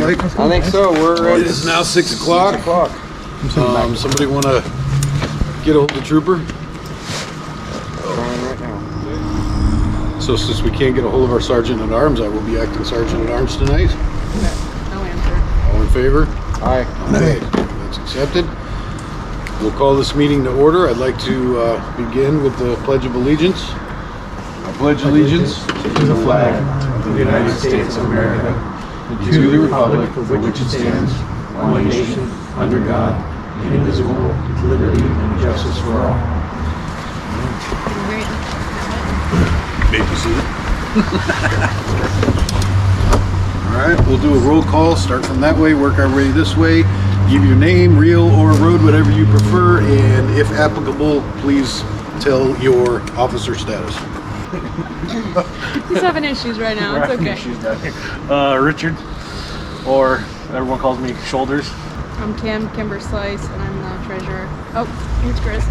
Mike? I think so. We're ready. It is now 6 o'clock. 6 o'clock. Somebody want to get a hold of the trooper? Trying right now. So since we can't get a hold of our sergeant at arms, I will be acting sergeant at arms tonight. No answer. All in favor? Aye. Okay, that's accepted. We'll call this meeting to order. I'd like to begin with the Pledge of Allegiance. I pledge allegiance to the flag of the United States of America, and to the republic for which it stands, one nation, under God, indivisible, with liberty and justice for all. Maybe see it. All right, we'll do a roll call. Start from that way, work our way this way. Give your name, real or road, whatever you prefer, and if applicable, please tell your officer status. He's having issues right now. It's okay. Richard, or everyone calls me Shoulders. I'm Kimber Slice, and I'm the treasurer. Oh, here's Chris.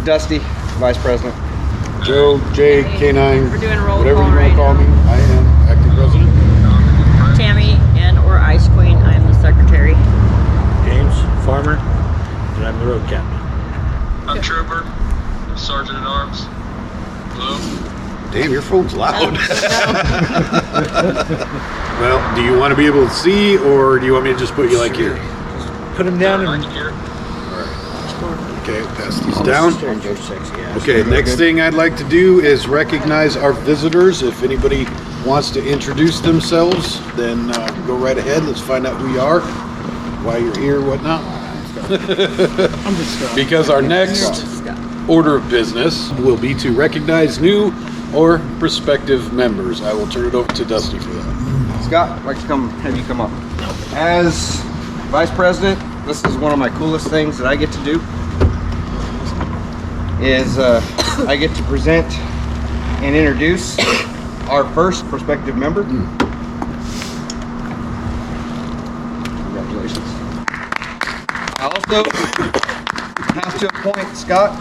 Dusty, Vice President. Joe, Jay, K9, We're doing a roll whatever call you want right to call now. me. I am acting president. Tammy or Ice Queen, I am the secretary. James Farmer, and I'm the road captain. I'm Trooper, Sergeant at Arms. Hello. Damn, your phone's loud. No. Well, do you want to be able to see, or do you want me to just put you like here? Put him down I and can hear. Okay, pass these down. Joe 6, yeah. Okay, next thing I'd like to do is recognize our visitors. If anybody wants to introduce themselves, then go right ahead. Let's find out who you are, why you're here, whatnot. Because our next order of business will be to recognize new or prospective members. I will turn it over to Dusty for that. Scott, I'd like to have you come up. As Vice President, this is one of my coolest things that I get to do. Is I get to present and introduce our first prospective member. Congratulations. I also have to appoint Scott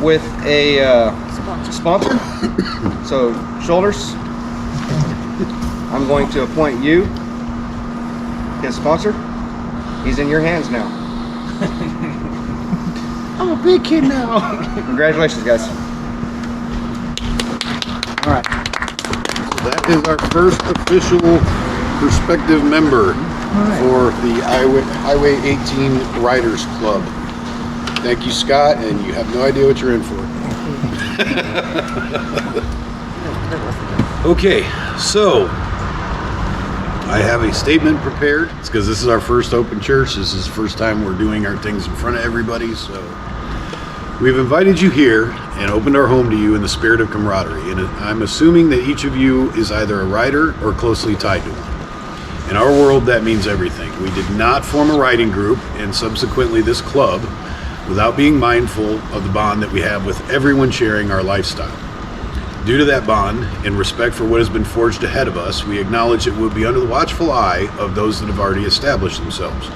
with a sponsor. So, Shoulders, I'm going to appoint you his sponsor. He's in your hands now. I'm a big kid now. Congratulations, guys. All right. So that is our first official prospective member for the Highway 18 Riders Club. Thank you, Scott, and you have no idea what you're in for. Okay, so I have a statement prepared. It's because this is our first open church. This is the first time we're doing our things in front of everybody. So we've invited you here and opened our home to you in the spirit of camaraderie. And I'm assuming that each of you is either a rider or closely tied to one. In our world, that means everything. We did not form a riding group and subsequently this club without being mindful of the bond that we have with everyone sharing our lifestyle. Due to that bond and respect for what has been forged ahead of us, we acknowledge it will be under the watchful eye of those that have already established themselves.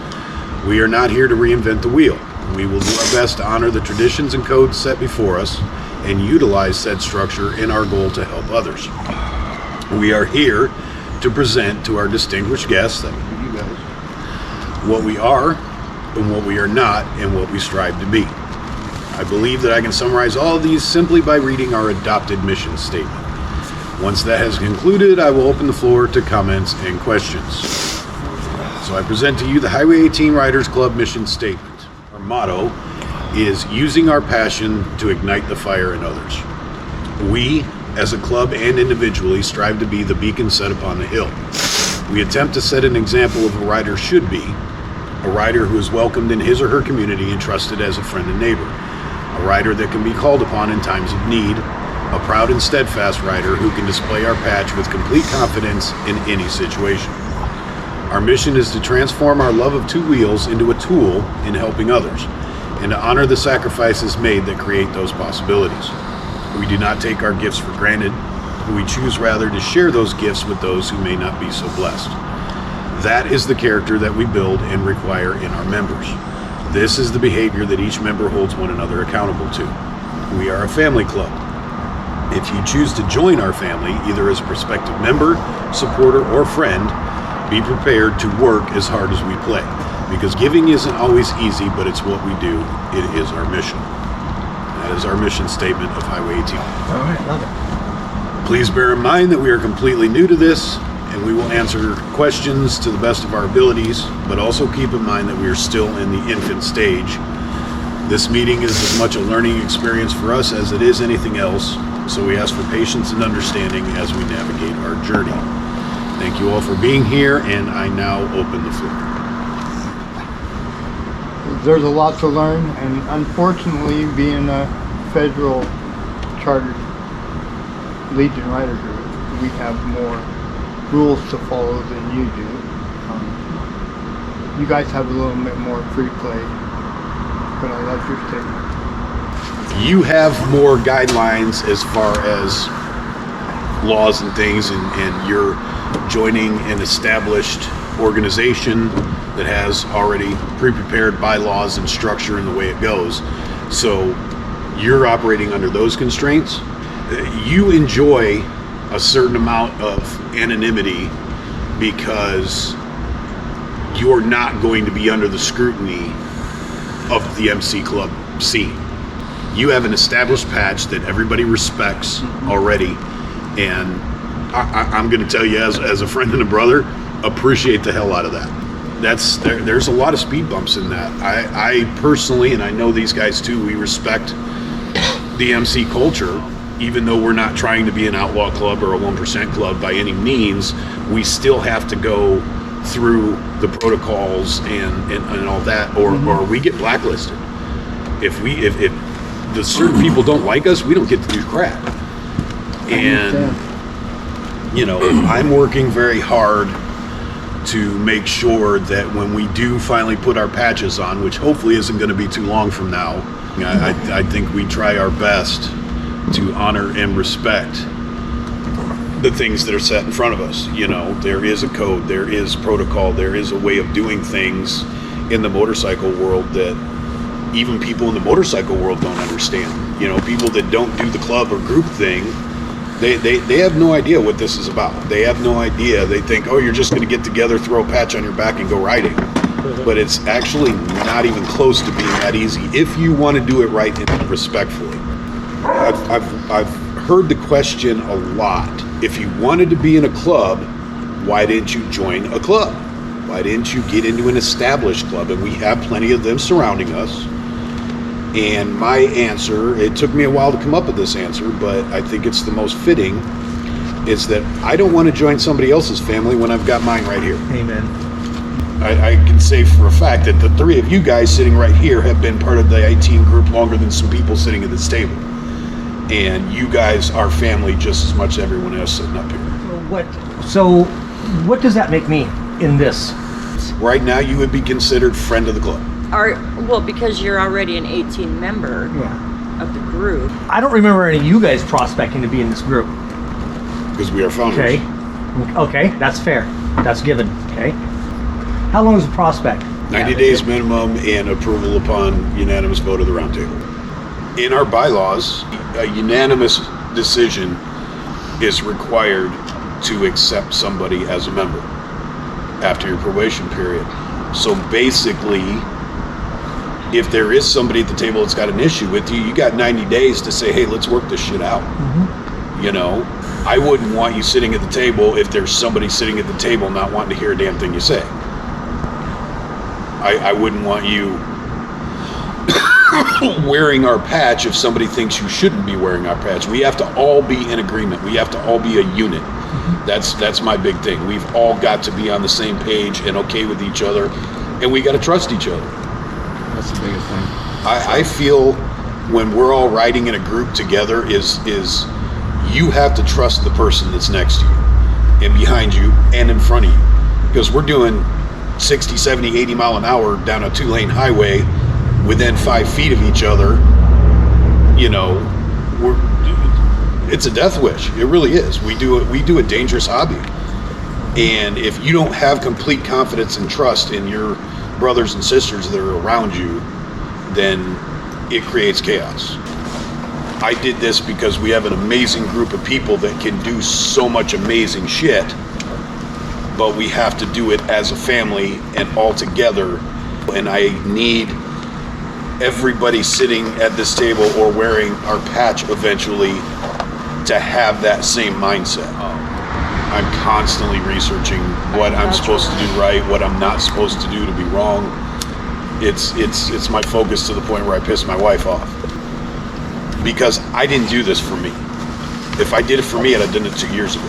We are not here to reinvent the wheel. We will do our best to honor the traditions and codes set before us and utilize said structure in our goal to help others. We are here to present to our distinguished guests, that would be you guys, what we are and what we are not and what we strive to be. I believe that I can summarize all of these simply by reading our adopted mission statement. Once that has concluded, I will open the floor to comments and questions. So I present to you the Highway 18 Riders Club mission statement. Our motto is using our passion to ignite the fire in others. We, as a club and individually, strive to be the beacon set upon the hill. We attempt to set an example of a rider should be, a rider who is welcomed in his or her community and trusted as a friend and neighbor. A rider that can be called upon in times of need, a proud and steadfast rider who can display our patch with complete confidence in any situation. Our mission is to transform our love of two wheels into a tool in helping others, and to honor the sacrifices made that create those possibilities. We do not take our gifts for granted. We choose rather to share those gifts with those who may not be so blessed. That is the character that we build and require in our members. This is the behavior that each member holds one another accountable to. We are a family club. If you choose to join our family, either as a prospective member, supporter, or friend, be prepared to work as hard as we play. Because giving isn't always easy, but it's what we do. It is our mission. That is our mission statement of Highway 18. All right, love it. Please bear in mind that we are completely new to this, and we will answer questions to the best of our abilities, but also keep in mind that we are still in the infant stage. This meeting is as much a learning experience for us as it is anything else, so we ask for patience and understanding as we navigate our journey. Thank you all for being here, and I now open the floor. There's a lot to learn, and unfortunately, being a federal chartered Legion Rider group, we have more rules to follow than you do. You guys have a little bit more free play, but I like your statement. You have more guidelines as far as laws and things, and you're joining an established organization that has already pre-prepared bylaws and structure in the way it goes. So you're operating under those constraints. You enjoy a certain amount of anonymity because you're not going to be under the scrutiny of the MC Club scene. You have an established patch that everybody respects already, and I'm going to tell you as a friend and a brother, appreciate the hell out of that. There's a lot of speed bumps in that. I personally, and I know these guys too, we respect the MC culture. Even though we're not trying to be an outlaw club or a 1% club by any means, we still have to go through the protocols and all that, or we get blacklisted. If the certain people don't like us, we don't get to do crap. And I'm working very hard to make sure that when we do finally put our patches on, which hopefully isn't going to be too long from now, I think we try our best to honor and respect the things that are set in front of us. There is a code, there is protocol, there is a way of doing things in the motorcycle world that even people in the motorcycle world don't understand. People that don't do the club or group thing, they have no idea what this is about. They have no idea. They think, oh, you're just going to get together, throw a patch on your back and go riding. But it's actually not even close to being that easy if you want to do it right and respectfully. I've heard the question a lot. If you wanted to be in a club, why didn't you join a club? Why didn't you get into an established club? And we have plenty of them surrounding us. And my answer, it took me a while to come up with this answer, but I think it's the most fitting, is that I don't want to join somebody else's family when I've got mine right here. Amen. I can say for a fact that the three of you guys sitting right here have been part of the 18 group longer than some people sitting at this table. And you guys are family just as much as everyone else sitting up here. So what does that make me in this? Right now, you would be considered friend of the club. Because you're already an 18 member of the group. I don't remember any of you guys prospecting to be in this group. Because we are founders. Okay, that's fair. That's given. Okay. How long is the prospect? 90 days minimum and approval upon unanimous vote of the roundtable. In our bylaws, a unanimous decision is required to accept somebody as a member after your probation period. So basically, if there is somebody at the table that's got an issue with you, you got 90 days to say, hey, let's work this shit out. I wouldn't want you sitting at the table if there's somebody sitting at the table not wanting to hear a damn thing you say. I wouldn't want you wearing our patch if somebody thinks you shouldn't be wearing our patch. We have to all be in agreement. We have to all be a unit. That's my big thing. We've all got to be on the same page and okay with each other, and we got to trust each other. That's the biggest thing. I feel when we're all riding in a group together is you have to trust the person that's next to you and behind you and in front of you, because we're doing 60, 70, 80 mile an hour down a 2-lane highway within 5 feet of each other. It's a death wish. It really is. We do a dangerous hobby. And if you don't have complete confidence and trust in your brothers and sisters that are around you, then it creates chaos. I did this because we have an amazing group of people that can do so much amazing shit but we have to do it as a family and all together. And I need everybody sitting at this table or wearing our patch eventually to have that same mindset. I'm constantly researching what I'm supposed to do right, what I'm not supposed to do to be wrong. It's my focus to the point where I piss my wife off. Because I didn't do this for me. If I did it for me, I'd have done it 2 years ago.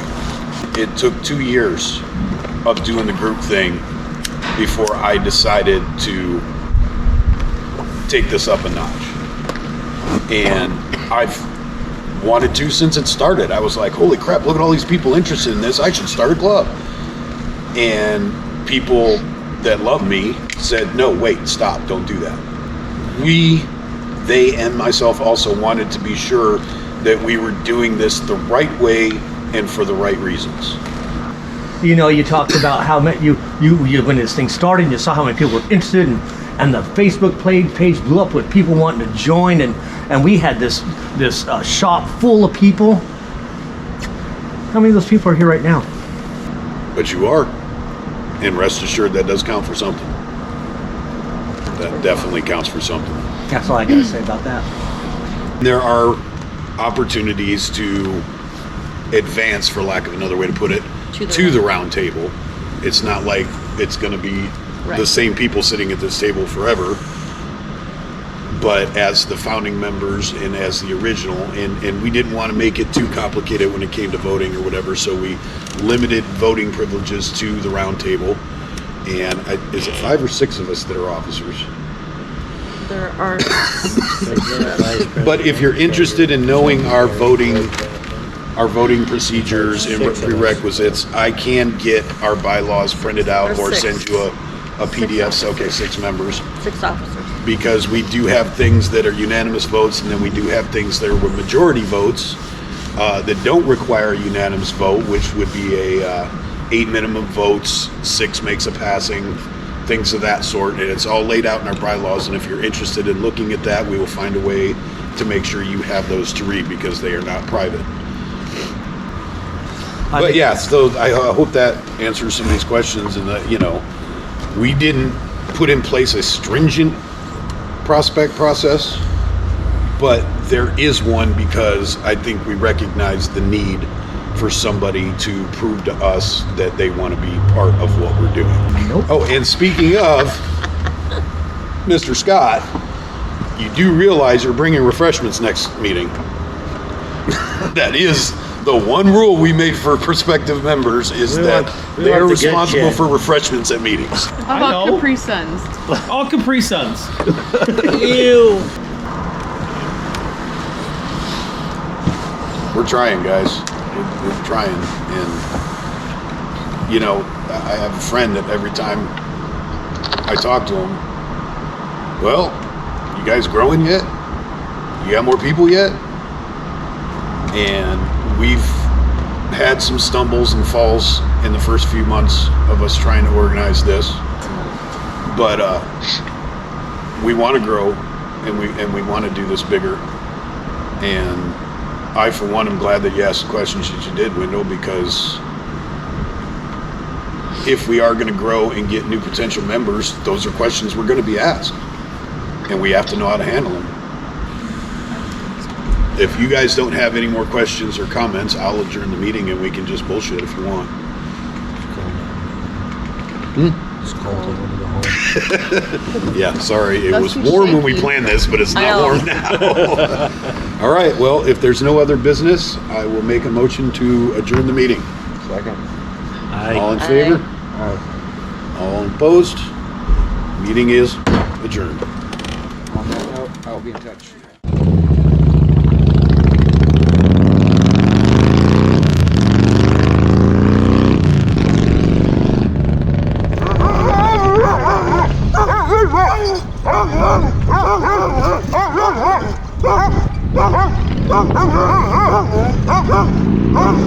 It took 2 years of doing the group thing before I decided to take this up a notch. And I've wanted to since it started. I was like, holy crap, look at all these people interested in this. I should start a club. And people that love me said, no, wait, stop, don't do that. They and myself also wanted to be sure that we were doing this the right way and for the right reasons. You know, you talked about how many, you when this thing started, you saw how many people were interested, and the Facebook page blew up with people wanting to join, and we had this shop full of people. How many of those people are here right now? But you are, and rest assured that does count for something. That definitely counts for something. That's all I gotta say about that. There are opportunities to advance, for lack of another way to put it, to the round table. It's not like it's going to be the same people sitting at this table forever. But as the founding members and as the original, and we didn't want to make it too complicated when it came to voting or whatever, so we limited voting privileges to the round table. And is it 5 or 6 of us that are officers? There are. But if you're interested in knowing our voting procedures and prerequisites, I can get our bylaws printed out or send you a PDF. Okay, 6 members. 6 officers. Because we do have things that are unanimous votes, and then we do have things that are with majority votes that don't require a unanimous vote, which would be a 8 minimum votes, 6 makes a passing, things of that sort. And it's all laid out in our bylaws, and if you're interested in looking at that, we will find a way to make sure you have those to read, because they are not private. But yeah, so I hope that answers some of these questions, and that, you know, we didn't put in place a stringent prospect process, but there is one because I think we recognize the need for somebody to prove to us that they want to be part of what we're doing. Nope. Oh, and speaking of Mr. Scott, you do realize you're bringing refreshments next meeting. That is the one rule we made for prospective members, is that they are responsible for refreshments at meetings. How about Capri Suns? All Capri Suns. Ew. We're trying, guys. We're trying. And, you know, I have a friend that every time I talk to him, well, you guys growing yet? You got more people yet? And we've had some stumbles and falls in the first few months of us trying to organize this, but we want to grow, and we want to do this bigger. And I, for one, am glad that you asked the questions that you did, Wendell, because if we are going to grow and get new potential members, those are questions we're going to be asked, and we have to know how to handle them. If you guys don't have any more questions or comments, I'll adjourn the meeting, and we can just bullshit if you want. It's cold. I want to go home. Yeah, sorry. It That's was too warm when we shaky. planned this, but it's I not know. warm now. All right. Well, if there's no other business, I will make a motion to adjourn the meeting. Second. All in favor? Alright. All opposed? Meeting is adjourned. On that note, I'll be in touch. Oh,